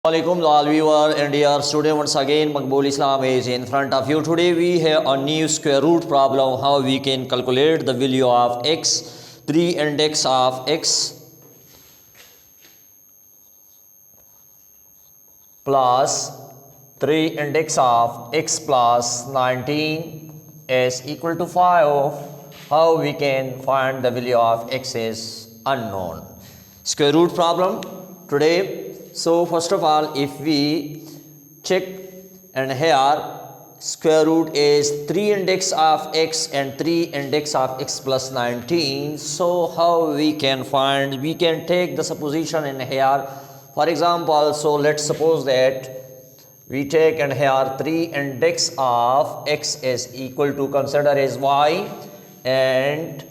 Assalamualaikum all viewer and dear student, once again Maqbool Islam is in front of you. Today we have a new square root problem, how we can calculate the value of x, 3 index of x plus 3 index of x plus 19 is equal to 5. How we can find the value of x is unknown. Square root problem today. So first of all, if we check, and here square root is 3 index of x and 3 index of x plus 19. So how we can find? We can take the supposition in here. For example, so let's suppose that we take and here 3 index of x is equal to, consider as y, and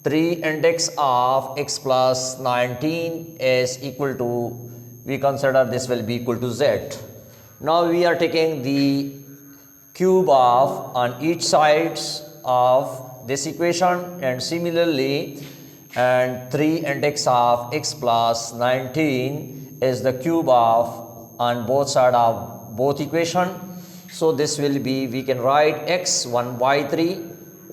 3 index of x plus 19 is equal to, we consider this will be equal to z. Now we are taking the cube of on each sides of this equation, and similarly, and 3 index of x plus 19 is the cube of on both sides of both equation. So this will be, we can write x 1 by 3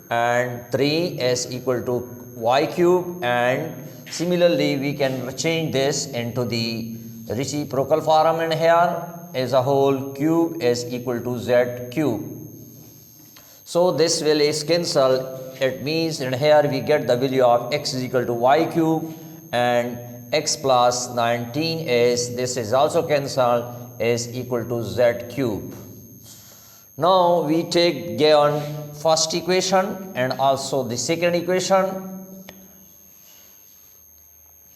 and 3 is equal to y cube, and similarly we can change this into the reciprocal form, and here as a whole cube is equal to z cube. So this will is cancel. It means, and here we get the value of x is equal to y cube, and x plus 19 is, this is also cancelled, is equal to z cube. Now we take given first equation and also the second equation.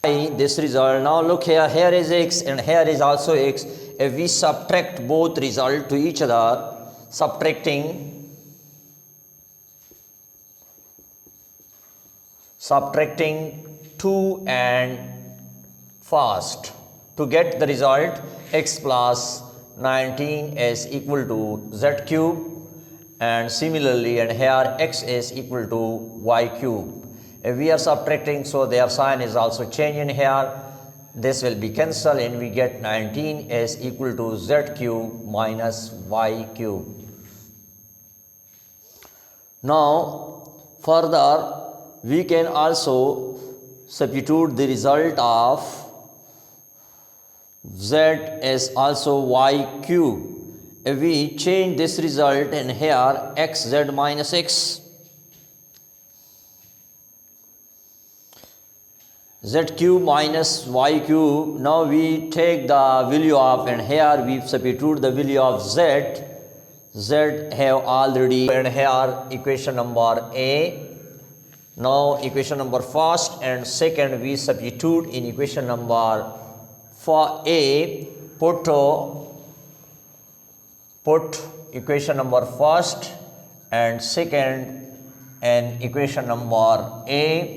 This result, now look here, here is x and here is also x. If we subtract both result to each other, subtracting 2 and first, to get the result x plus 19 is equal to z cube, and similarly, and here x is equal to y cube. If we are subtracting, so their sign is also changing here. This will be cancelled and we get 19 is equal to z cube minus y cube. Now further we can also substitute the result of z is also y cube. If we change this result in here, xz minus x, z cube minus y cube. Now we take the value of, and here we substitute the value of z. Z have already, and here equation number a. Now equation number first and second we substitute in equation number for a. Put equation number first and second and equation number a.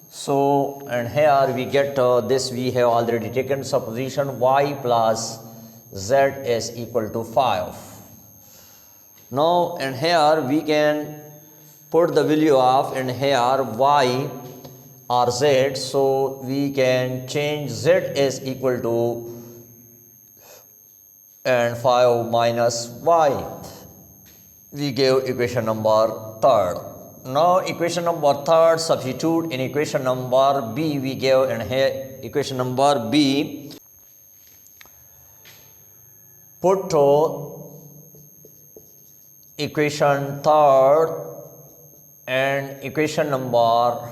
So, and here we get this, we have already taken supposition y plus z is equal to 5. Now, and here we can put the value of, and here y or z, so we can change z is equal to and 5 minus y. We gave equation number third. Now equation number third, substitute in equation number b, we gave in here equation number b. Put to equation third and equation number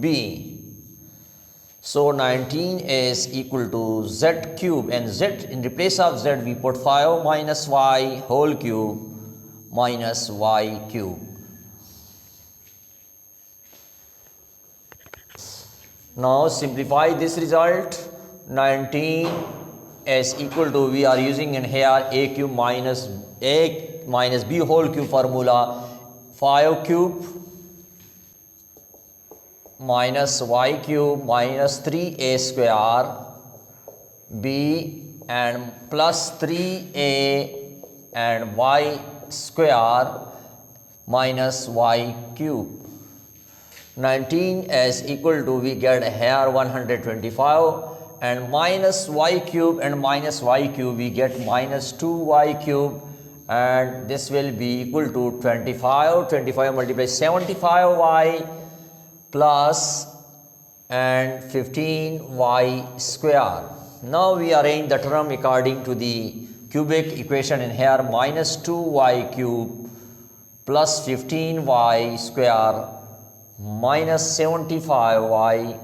b. So 19 is equal to z cube, and z, in the place of z we put 5 minus y whole cube minus y cube. Now simplify this result. 19 is equal to, we are using in here a cube minus b whole cube formula, 5 cube minus y cube minus 3a square b and plus 3a and y square minus y cube. 19 is equal to, we get here 125 and minus y cube and minus y cube, we get minus 2y cube, and this will be equal to 25. 25 multiplied 75y plus and 15y square. Now we arrange the term according to the cubic equation in here. Minus 2y cube plus 15y square minus 75y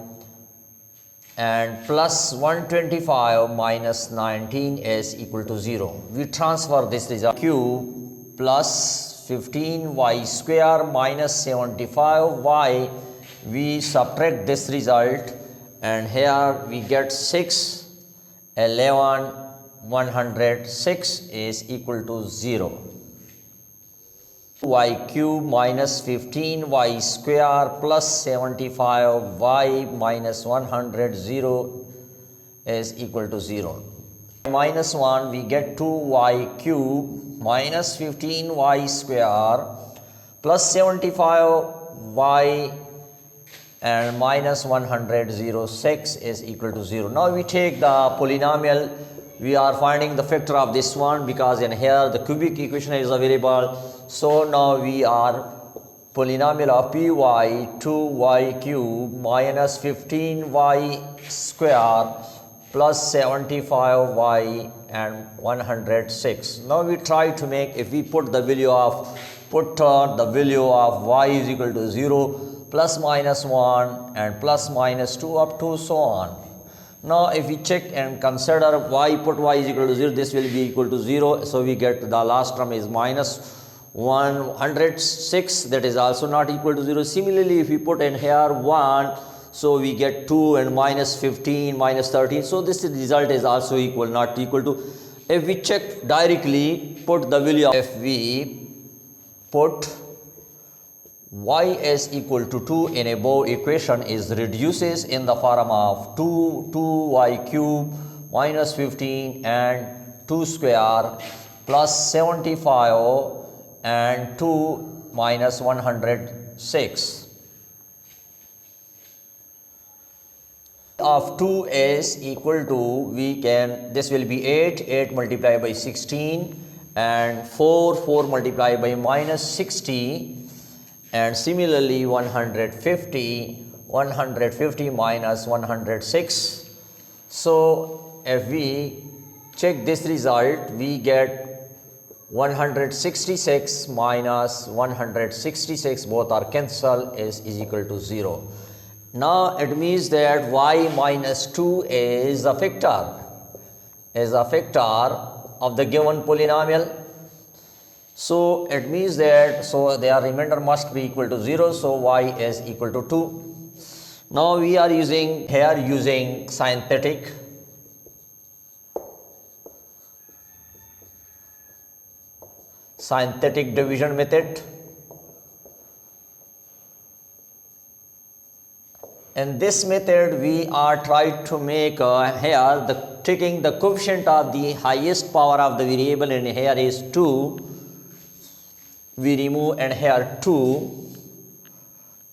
and plus 125 minus 19 is equal to 0. We transfer this result. Cube plus 15y square minus 75y. We subtract this result, and here we get 6, 11, 106 is equal to 0. Y cube minus 15y square plus 75y minus 100, 0 is equal to 0. Minus 1, we get 2y cube minus 15y square plus 75y and minus 106 is equal to 0. Now we take the polynomial. We are finding the factor of this one because in here the cubic equation is available. So now we are polynomial of py 2y cube minus 15y square plus 75y and 106. Now we try to make, if we put the value of y is equal to 0, plus minus 1 and plus minus 2 up to so on. Now if we check and consider put y is equal to 0, this will be equal to 0. So we get the last term is minus 106, that is also not equal to 0. Similarly, if we put in here 1, so we get 2 and minus 15, minus 13. So this result is also equal, not equal to. If we check directly, put the value of, if we put y is equal to 2 in above equation is reduces in the form of 2y cube minus 15 and 2 square plus 75 and 2 minus 106. Of 2 is equal to, this will be 8 multiplied by 16 and 4 multiplied by minus 60, and similarly 150 minus 106. So if we check this result, we get 166 minus 166, both are cancelled, is equal to 0. Now it means that y minus 2 is a factor of the given polynomial. So it means that, so their remainder must be equal to 0, so y is equal to 2. Now we are using synthetic division method. In this method we are trying to make taking the coefficient of the highest power of the variable, and here is 2. We remove and here 2,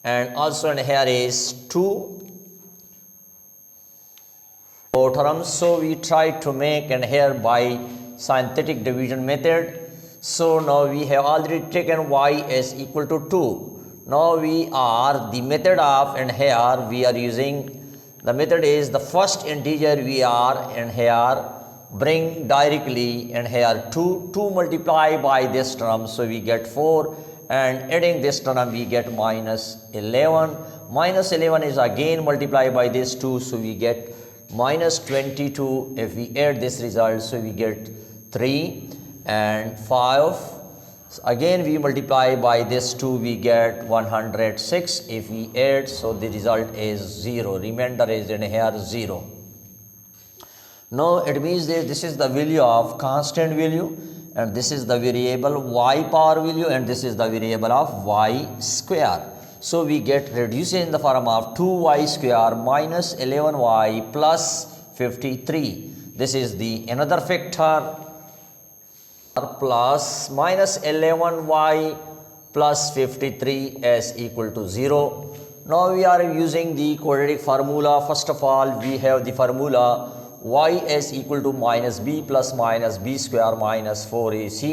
and also in here is 2 terms. So we try to make and here by synthetic division method. So now we have already taken y is equal to 2. Now we are the method of, and here we are using, the method is the first integer we are in here bring directly, and here 2 multiply by this term, so we get 4, and adding this term we get minus 11. Minus 11 is again multiplied by this 2, so we get minus 22. If we add this result, so we get 3 and 5. So again we multiply by this 2, we get 106. If we add, so the result is 0, remainder is in here 0. Now it means that this is the value of constant value, and this is the variable y power value, and this is the variable of y square. So we get reduced in the form of 2y square minus 11y plus 53. This is the another factor, plus minus 11y plus 53 is equal to 0. Now we are using the quadratic formula. First of all, we have the formula y is equal to minus b plus minus b square minus 4ac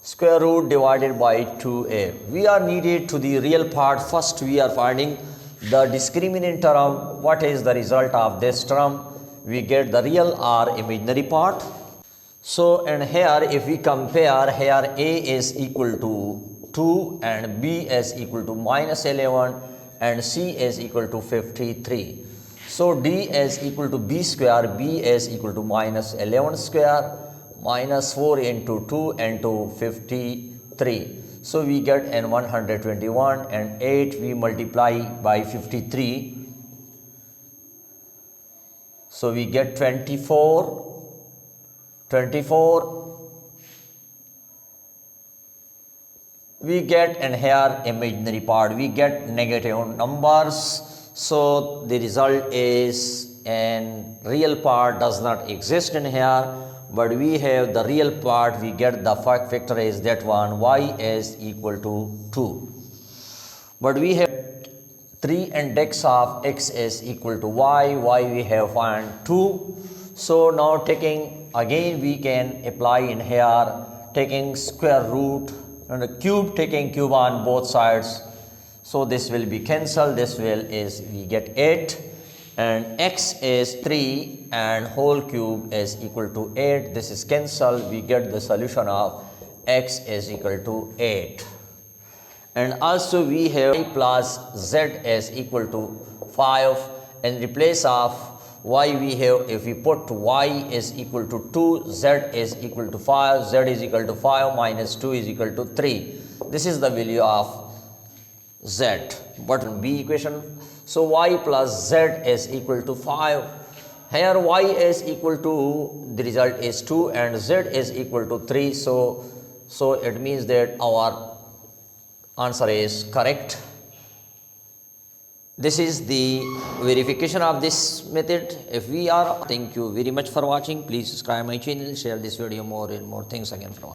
square root divided by 2a. We are needed to the real part. First we are finding the discriminant term. What is the result of this term? We get the real or imaginary part. So, and here if we compare, here a is equal to 2 and b is equal to minus 11 and c is equal to 53. So d is equal to b square, b is equal to minus 11 square minus 4 into 2 into 53. So we get n 121 and 8 we multiply by 53. So we get 24. We get, and here imaginary part, we get negative numbers. So the result is, and real part does not exist in here, but we have the real part. We get the factor is that one, y is equal to 2. But we have 3 index of x is equal to y we have found 2. So now taking, again we can apply in here, taking square root and a cube, taking cube on both sides. So this will be cancelled, this will is, we get 8 and x is 3 and whole cube is equal to 8. This is cancelled, we get the solution of x is equal to 8. And also we have y plus z is equal to 5. In place of y we have, if we put y is equal to 2, z is equal to 5, z is equal to 5 minus 2 is equal to 3. This is the value of z, but in b equation. So y plus z is equal to 5. Here y is equal to, the result is 2 and z is equal to 3. So it means that our answer is correct. This is the verification of this method. If we are, thank you very much for watching. Please subscribe my channel, share this video more and more. Thanks again for watching.